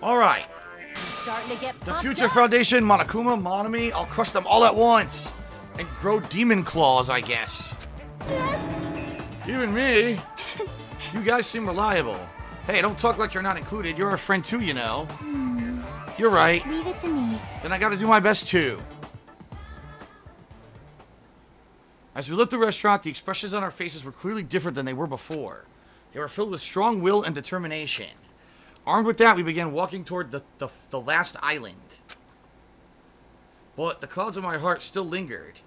Alright. Starting to get The puffed Future up. Foundation, Monokuma, Monami, I'll crush them all at once. And grow demon claws, I guess. That's... Even me. You guys seem reliable. Hey, don't talk like you're not included. You're a friend too, you know. You're right. Leave it to me. Then I gotta do my best too. As we left the restaurant, the expressions on our faces were clearly different than they were before. They were filled with strong will and determination. Armed with that, we began walking toward the last island. But the clouds in my heart still lingered.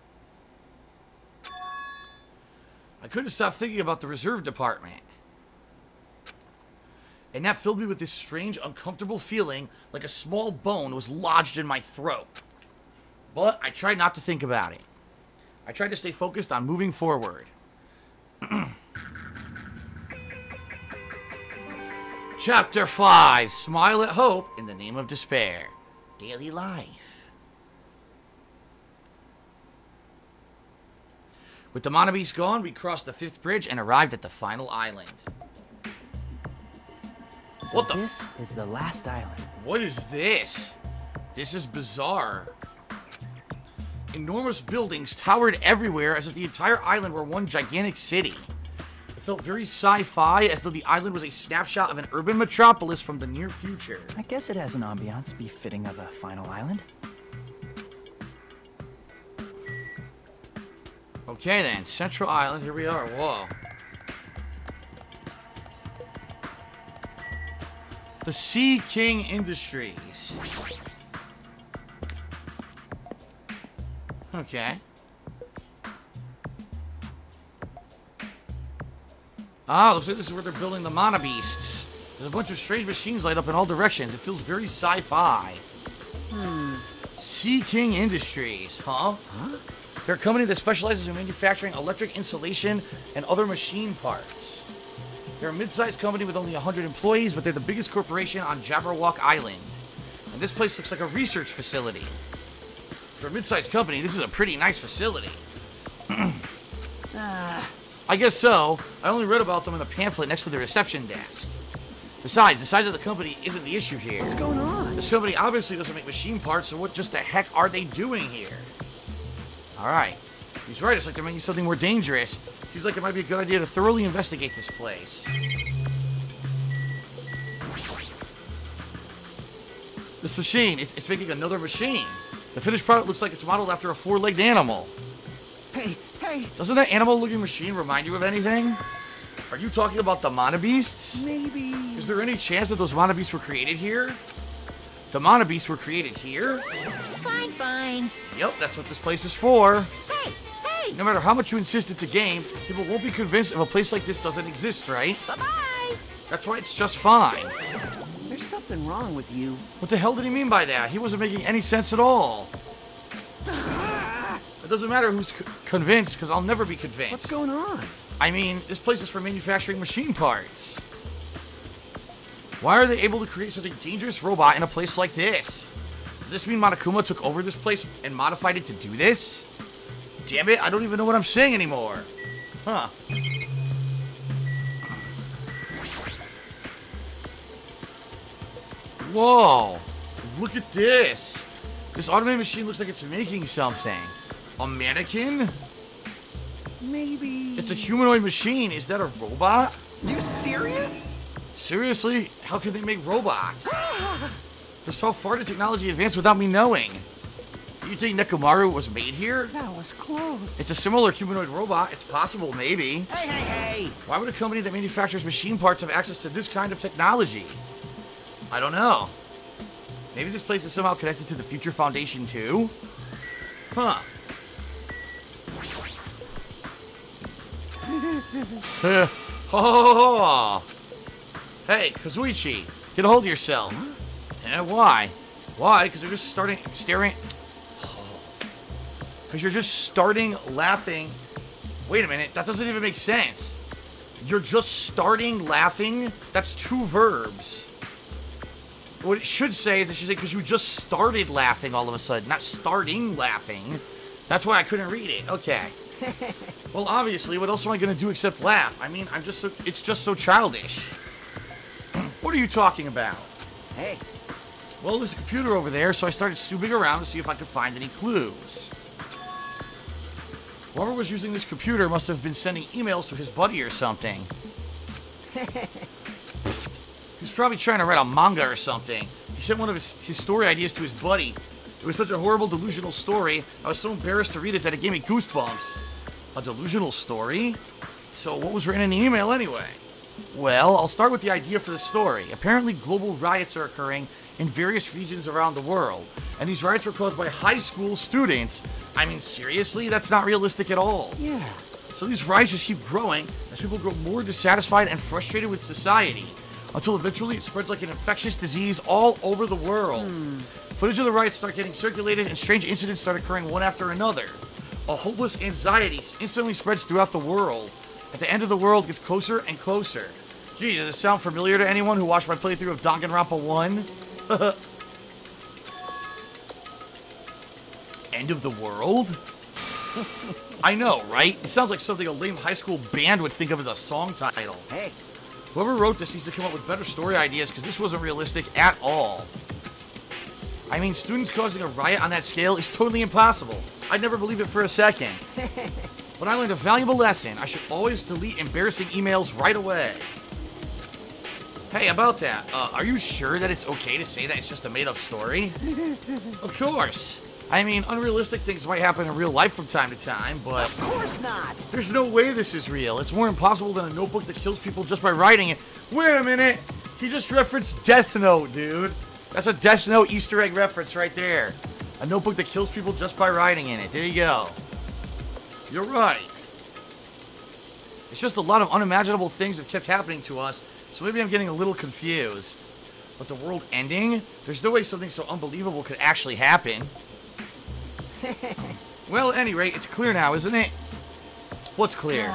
I couldn't stop thinking about the reserve department. And that filled me with this strange, uncomfortable feeling like a small bone was lodged in my throat. But I tried not to think about it. I tried to stay focused on moving forward. Chapter 5, Smile at Hope in the Name of Despair. Daily Life. With the Monobis gone, we crossed the 5th bridge and arrived at the final island. So What the this is the last island. What is this? This is bizarre. Enormous buildings towered everywhere as if the entire island were one gigantic city. It felt very sci-fi, as though the island was a snapshot of an urban metropolis from the near future. I guess it has an ambiance befitting of a final island. Okay then, Central Island, here we are. Whoa. The Sea King Industries. Okay. Ah, looks like this is where they're building the Mana Beasts. There's a bunch of strange machines light up in all directions. It feels very sci-fi. Sea King Industries, huh? They're a company that specializes in manufacturing electric insulation and other machine parts. They're a mid-sized company with only 100 employees, but they're the biggest corporation on Jabberwock Island. And this place looks like a research facility. For a mid-sized company, this is a pretty nice facility. I guess so. I only read about them in a pamphlet next to the reception desk. Besides, the size of the company isn't the issue here. What's going on? This company obviously doesn't make machine parts, so what just the heck are they doing here? Alright. He's right, it's like they're making something more dangerous. Seems like it might be a good idea to thoroughly investigate this place. This machine, it's making another machine. The finished product looks like it's modeled after a 4-legged animal. Hey, hey! Doesn't that animal-looking machine remind you of anything? Are you talking about the Mana Beasts? Maybe... Is there any chance that those Mana Beasts were created here? The Mana Beasts were created here? Fine, fine. Yep, that's what this place is for. Hey, hey! No matter how much you insist it's a game, people won't be convinced if a place like this doesn't exist, right? Bye-bye! That's why it's just fine. There's something wrong with you. What the hell did he mean by that? He wasn't making any sense at all. It doesn't matter who's convinced, because I'll never be convinced. What's going on? I mean, this place is for manufacturing machine parts. Why are they able to create such a dangerous robot in a place like this? Does this mean Monokuma took over this place and modified it to do this? Damn it, I don't even know what I'm saying anymore. Huh. Whoa. Look at this. This automated machine looks like it's making something. A mannequin? Maybe... It's a humanoid machine. Is that a robot? You serious? Seriously? How can they make robots? Just how far did technology advance without me knowing? Do you think Nekomaru was made here? That was close. It's a similar humanoid robot. It's possible, maybe. Hey, hey, hey! Why would a company that manufactures machine parts have access to this kind of technology? I don't know. Maybe this place is somehow connected to the Future Foundation too? Huh. Oh, hey, Kazuichi, get a hold of yourself. Why? Why? Because you're just staring. Because you're just starting laughing. Wait a minute, that doesn't even make sense. You're just starting laughing? That's 2 verbs. What it should say is it should say because you just started laughing all of a sudden, not starting laughing. That's why I couldn't read it. Okay. Well, obviously, what else am I going to do except laugh? I mean, it's just so childish. What are you talking about? Hey. Well, there's a computer over there, so I started snooping around to see if I could find any clues. Whoever was using this computer must have been sending emails to his buddy or something. He's probably trying to write a manga or something. He sent one of his story ideas to his buddy. It was such a horrible, delusional story, I was so embarrassed to read it that it gave me goosebumps. A delusional story? So what was written in the email anyway? Well, I'll start with the idea for the story. Apparently, global riots are occurring in various regions around the world. And these riots were caused by high school students. I mean, seriously? That's not realistic at all. Yeah. So these riots just keep growing as people grow more dissatisfied and frustrated with society. Until eventually it spreads like an infectious disease all over the world. Footage of the riots start getting circulated and strange incidents start occurring one after another. A hopeless anxiety instantly spreads throughout the world. At the end of the world gets closer and closer. Gee, does this sound familiar to anyone who watched my playthrough of Danganronpa 1? End of the world? I know, right? It sounds like something a lame high school band would think of as a song title. Hey. Whoever wrote this needs to come up with better story ideas because this wasn't realistic at all. I mean, students causing a riot on that scale is totally impossible. I'd never believe it for a second. But I learned a valuable lesson. I should always delete embarrassing emails right away. Hey, about that, are you sure that it's okay to say that it's just a made-up story? Of course. I mean, unrealistic things might happen in real life from time to time, but... Of course not! There's no way this is real. It's more impossible than a notebook that kills people just by writing it. Wait a minute! He just referenced Death Note, dude. That's a Death Note Easter egg reference right there. A notebook that kills people just by writing in it. There you go. You're right. It's just a lot of unimaginable things that kept happening to us, so maybe I'm getting a little confused. But the world ending? There's no way something so unbelievable could actually happen. Well, at any rate, it's clear now, isn't it? What's clear?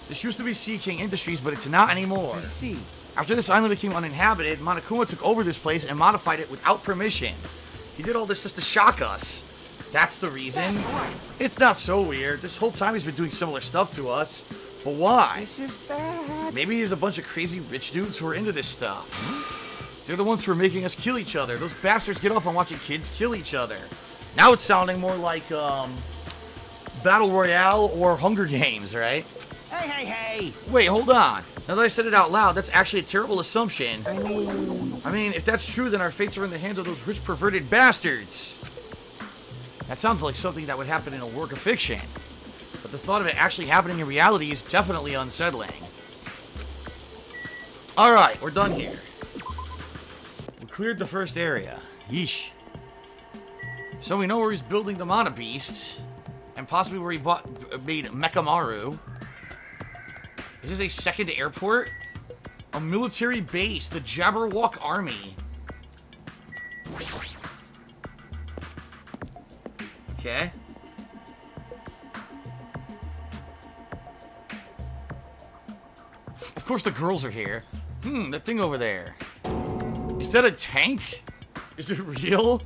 This used to be Sea King Industries, but it's not anymore. I see. After this island became uninhabited, Monokuma took over this place and modified it without permission. He did all this just to shock us. That's the reason. It's not so weird. This whole time he's been doing similar stuff to us. But why? This is bad. Maybe there's a bunch of crazy rich dudes who are into this stuff. They're the ones who are making us kill each other. Those bastards get off on watching kids kill each other. Now it's sounding more like, Battle Royale or Hunger Games, right? Hey, hey, hey! Wait, hold on. Now that I said it out loud, that's actually a terrible assumption. I mean, if that's true, then our fates are in the hands of those rich, perverted bastards. That sounds like something that would happen in a work of fiction. But the thought of it actually happening in reality is definitely unsettling. Alright, we're done here. We cleared the first area. Yeesh. So we know where he's building the Mana Beasts. And possibly where he made Mechamaru. Is this a second airport? A military base, the Jabberwock Army. Okay. Of course the girls are here. That thing over there. Is that a tank? Is it real?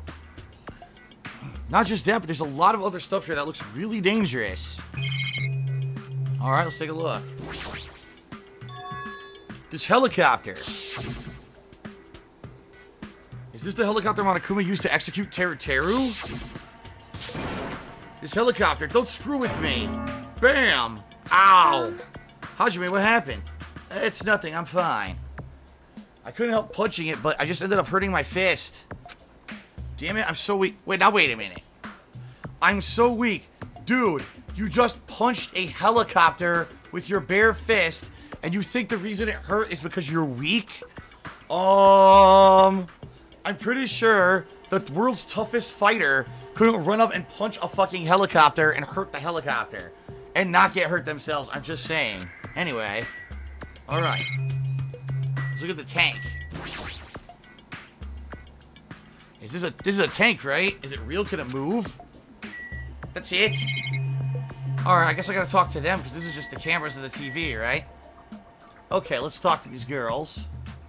Not just that, but there's a lot of other stuff here that looks really dangerous. Alright, let's take a look. This helicopter. Is this the helicopter Monokuma used to execute Teru? This helicopter, don't screw with me. Bam! Ow! Hajime, what happened? It's nothing, I'm fine. I couldn't help punching it, but I just ended up hurting my fist. Damn it, I'm so weak. Wait, now wait a minute. I'm so weak. Dude, you just punched a helicopter with your bare fist, and you think the reason it hurt is because you're weak? I'm pretty sure the world's toughest fighter couldn't run up and punch a fucking helicopter and hurt the helicopter. And not get hurt themselves, I'm just saying. Anyway. Alright. Let's look at the tank. This is a tank, right? Is it real? Can it move? That's it? Alright, I guess I gotta talk to them because this is just the cameras of the TV, right? Okay, let's talk to these girls.